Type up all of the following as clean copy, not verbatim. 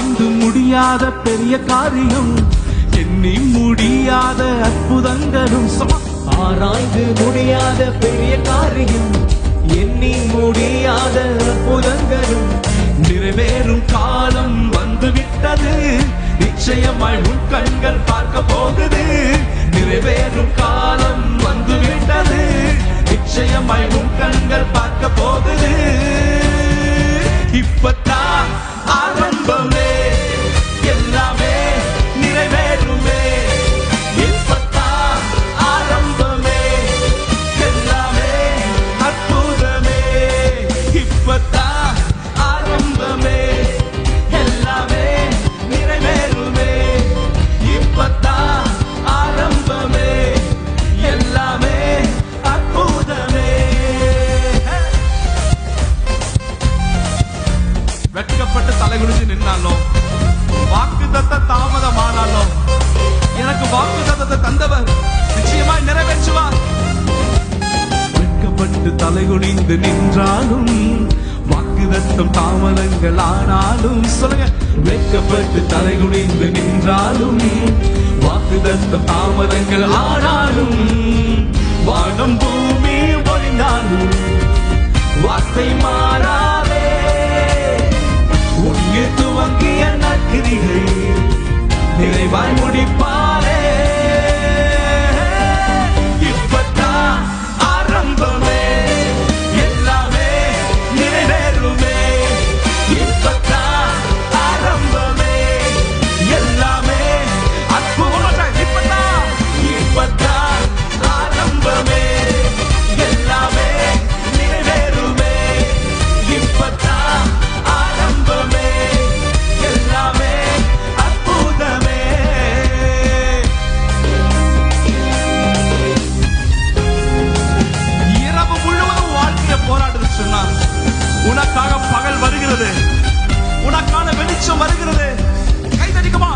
ஆராய்ந்து முடியாத பெரிய காரியம், எண்ணி முடியாத அற்புதங்களும். ஆராய்ந்து முடியாத பெரிய காரியம், எண்ணி முடியாத அற்புதங்களும் நிறைவேறும் காலம் வந்துவிட்டது. நிச்சயமாய் உன் கண்கள் பார்க்க போகுது. நிறைவேறும் காலம் வந்துவிட்டது. நிச்சயமாய் உன் கண்கள் பார்க்க போகுது. இப்பத்தான் ஆரம்பமே, எல்லாமே நிறைவேறுமே. இப்பத்தான் ஆரம்பமே, எல்லாமே அற்புதமே. இப்பத்தான் ஆரம்பமே, எல்லாமே நிறைவேறுமே. இப்பத்தான் ஆரம்பமே, எல்லாமே அற்புதமே. வெட்கப்பட்டு தலைகுனிஞ்சு நின்னாலும், வாக்குத்தத்த தாமதமானாலும், எனக்கு வாக்குத்தத்தத்தை தந்தவர் நிச்சயமாய் நிறைவேற்றுவார். வெட்கப்பட்டு தலைகுனிந்து நின்றாலும், வாக்குத்தத்தம் தாமதங்கள் ஆனாலும், சொல்லுங்க, வெட்கப்பட்டு தலைகுனிந்து நின்றாலும், வாக்குத்தத்தம் தாமதங்கள் ஆனாலும், வானம் பூமி ஒழிந்தாலும் வார்த்தை மாறாதே. உன்னை துவங்கிய நற்கிரியை நிறைவாய் முடிப்பாரே. இப்பத்தான் ஆரம்பமே, எல்லாமே நிறைவேறுமே. இப்பத்தான் ஆரம்பமே, எல்லாமே அற்புதம். இப்பத்தான் ஆரம்பமே, எல்லாமே நிறைவேறுமே. இப்பத்தான் ஆரம்பமே, எல்லாமே அற்புதமே. இரவு முழுவதும் வாழ்க்கைய போராடுது சொன்னா, உனக்காக பகல் வருகிறது, உனக்கான வெளிச்சம் வருகிறது. கைதடிக்குமா?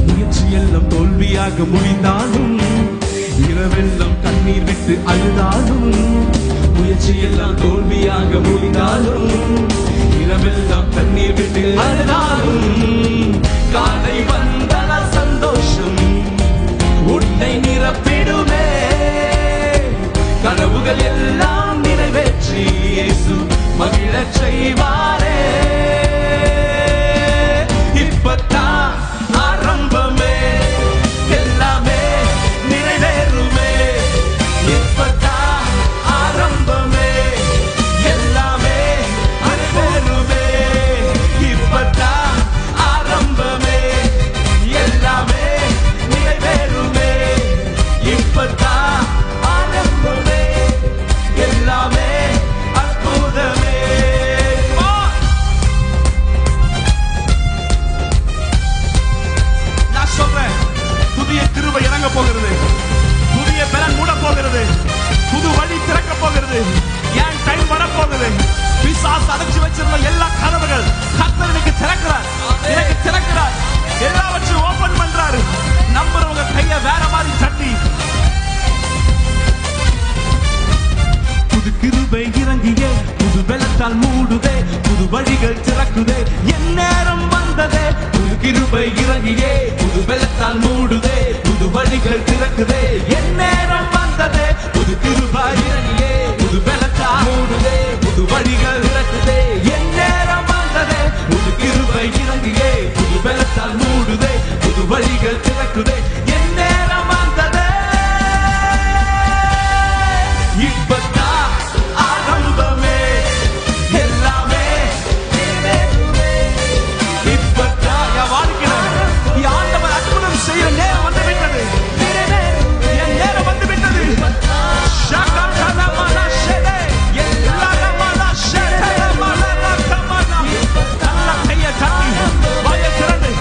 முயற்சியெல்லாம் தோல்வியாக முடிந்தாலும், இரவெல்லாம் கண்ணீர் விட்டு அழுதாலும், முயற்சியெல்லாம் தோல்வியாக முடிந்தாலும், இரவெல்லாம் கண்ணீர் விட்டு அழுதாலும், காலை வந்தன சந்தோஷம் உன்னை நிரப்பிடுமே. கனவுகள் எல்லாம் நிறைவேற்றி இயேசு மகிழச் செய்வாரே. இப்பத்தான் ஆரம்பமே, எல்லாமே நிறைவேறுமே. இப்பத்தான் ஆரம்பமே, எல்லாமே நிறைவேறுமே. இப்பத்தான் ஆரம்பமே, எல்லாமே நிறைவேறுமே. இப்பத்தான் ஆரம்பமே, எல்லாமே அற்புதமே. நான் சொல்றேன், புதிய கிருபை இறங்க போகிறது, புதிய பலன் மூட போகிறது, புது வழி திறக்க போகிறது. என் டைம் வரப்போகுது. பிசாசு அடைச்சு வச்சிருந்த எல்லா கதவுகள் கர்த்தர் எனக்கு திறக்கிறார், எனக்கு திறக்கிறார். எல்லாவற்றையும் ஓபன் பண்றாரு. நம்புறவங்க கைய வேற மாதிரி தட்டி, புது கிருபை இறங்கியே, புது வெள்ளத்தால் மூடுதே, புது வழிகள் திறக்குதே. என் நேரம் வந்ததே. புது கிருபை இறங்கியே, புது வெள்ளத்தால் மூடுதே, புது வழிகள் திறக்குதே. என் நேரம் வந்ததே. புது கிருபை இறங்கியே, புது வெள்ளத்தால் மூடுதே, புது வழிகள் திறக்குதே. என் நேரம் வந்ததே. புது கிருபை இறங்கியே, புது வெள்ளத்தால் மூடுதே, புது வழிகள் திறக்குதே. என் நேரம் வந்ததே. இப்பத்தான் ஆரம்பமே, எல்லாமே நிறைவேறுமே. இப்பத்தான் என் வாழ்க்கையில ஆண்டவர் அற்புதம் செய்ய நேரம் வந்து விட்டது. என் நேரம் வந்து விட்டது. நல்ல கையை தட்டி வாயை திறந்து,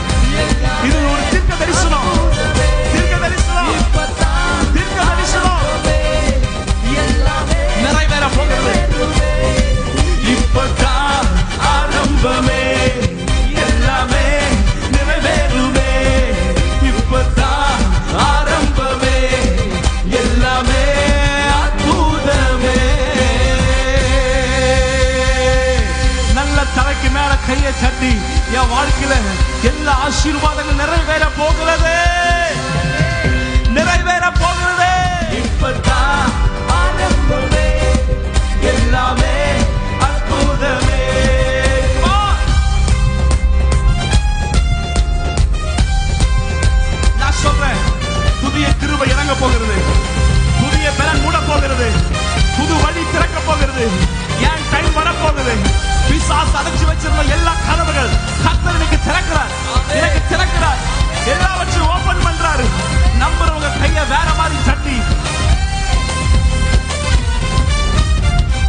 இது ஒரு தீர்க்க தரிசனம். ஆசீர்வாதங்கள் நிறைவேற போகிறது, நிறைவேற போகிறது. இப்பதான் ஆரம்பமே, எல்லாமே அற்புதமே. நான் சொல்றேன், புதிய கிருபை இறங்க போகிறது, புதிய பலன் மூட போகிறது, புது வழி திறக்க போகிறது. என் டைம் வர போகுது. பிசாசு அடைச்சு வச்சிருந்த எல்லா கதவுகள் கர்த்தர் இன்னைக்கு திறக்கிறார், எனக்கு திறக்கிறார், எல்லாவற்றையும் ஓபன் பண்றாரு. நம்புறவங்க கைய வேற மாதிரி தட்டி,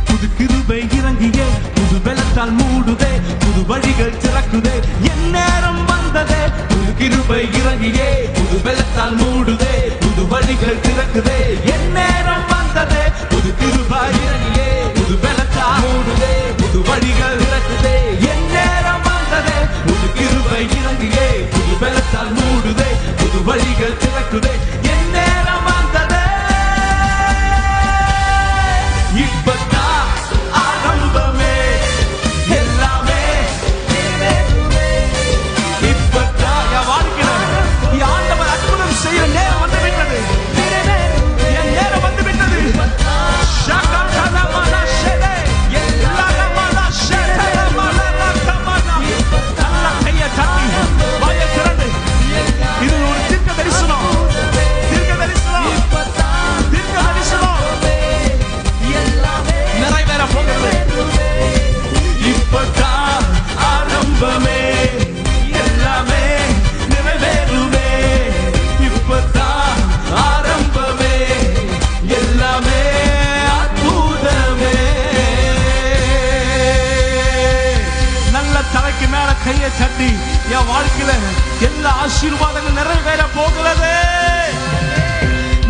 புது கிருபை இறங்கியே, புது பலத்தால் மூடுதே, புது வழிகள் திறக்குதே, என் நேரம் வந்ததே. புது கிருபை இறங்கியே, புது பலத்தால் மூடுதே, புது வழிகள் திறக்குதே, என் நேரம் வந்ததே. புது கிருபை இறங்கியே, புது பலத்தால் மூடுதே, புது வழிகள் திறக்குதே, என் நேரம் வந்ததே. புது கிருபை இறங்கியே, புது பலத்தால் மூடுதே, புது வழிகள் திறக்குதே, என் நேரம் வந்ததே. இப்பதான் ஆரம்பமே, எல்லாமே இப்பதான் என் வாழ்க்கையில ஆண்டவர் அற்புதம் செய்ய நேரம் வந்து விட்டது, என் நேரம் வந்து விட்டது. நல்ல கையை தட்டி வாயை திறந்து, இது ஒரு தீர்க்க தரிசனம், தீர்க்க தரிசனம், தீர்க்க தரிசனம் நிறைவேற போகிறது. இப்பதான் ஆரம்பமே, எல்லாமே நிறைவேறுமே. இப்பதான் ஆரம்பமே, எல்லாமே அற்புதமே. நல்ல தலைக்கு மேல கையை தட்டி, என் வாழ்க்கையில எல்லா ஆசீர்வாதங்கள் நிறைவேற போகிறது,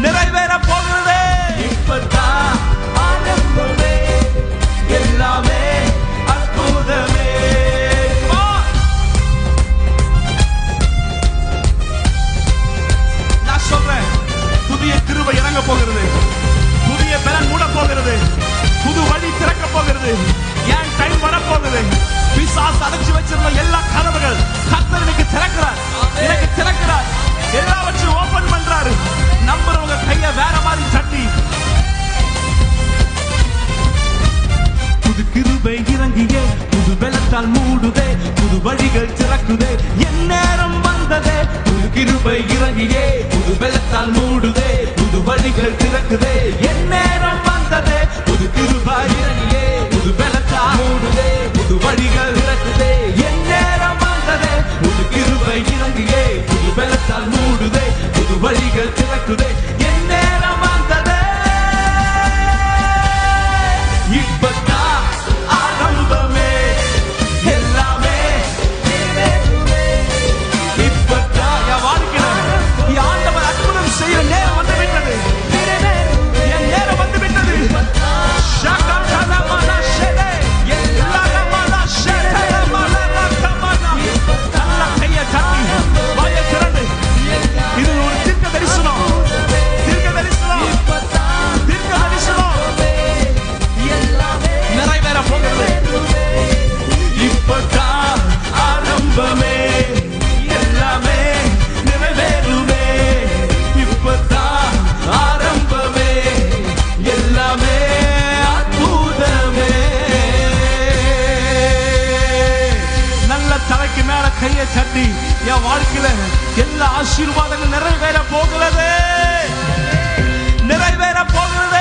நிறைவேற போகிறது. இப்பதான் ஆரம்பமே, எல்லாமே அற்புதமே. நான் சொல்றேன், புதிய கிருபை இறங்க போகிறது, புதிய பலன் மூட போகிறது, புது வழி திறக்க போகிறது. என் டைம் வர போகுது. பிசாசு அடைச்சு வச்சிருந்த எல்லா கதவுகள் கர்த்தர் இன்னைக்கு திறக்கிறார், எனக்கு திறக்கிறார், எல்லாவற்றையும் ஓபன் பண்றாரு. நம்புறவங்க கைய வேற மாதிரி தட்டி, புது கிருபை இறங்கியே, புது பலத்தால் மூடுதே, புது வழிகள் திறக்குதே, என் நேரம் வந்ததே. புது கிருபை இறங்கியே, புது பலத்தால் மூடுதே, புது வழிகள் திறக்குதே, என் நேரம் வந்ததே. புது கிருபை இறங்கியே, புது பலத்தால் மூடுதே, புது வழிகள் திறக்குதே, என் நேரம் வந்ததே. புது கிருபை இறங்கியே, புது பலத்தால் மூடுதே, புது வழிகள் திறக்குதே, என் நேரம் வந்ததே. இப்பதான் ஆரம்பமே, எல்லாமே இப்பதான் என் வாழ்க்கையில ஆண்டவர் அற்புதம் செய்ய நேரம் வந்து விட்டது, என் நேரம் வந்து விட்டது. நல்ல கையை தட்டி வாயை திறந்து, இது ஒரு தீர்க்க தரிசனம், தீர்க்க தரிசனம், தீர்க்க தரிசனம் நிறைவேற போகிறது. இப்பதான் ஆரம்பமே, எல்லாமே நிறைவேறுமே. இப்பதான் ஆரம்பமே, எல்லாமே அற்புதமே. நல்ல தலைக்கு மேல கையை தட்டி, என் வாழ்க்கையில எல்லா ஆசீர்வாதங்கள் நிறைவேற போகிறது, நிறைவேற போகிறது.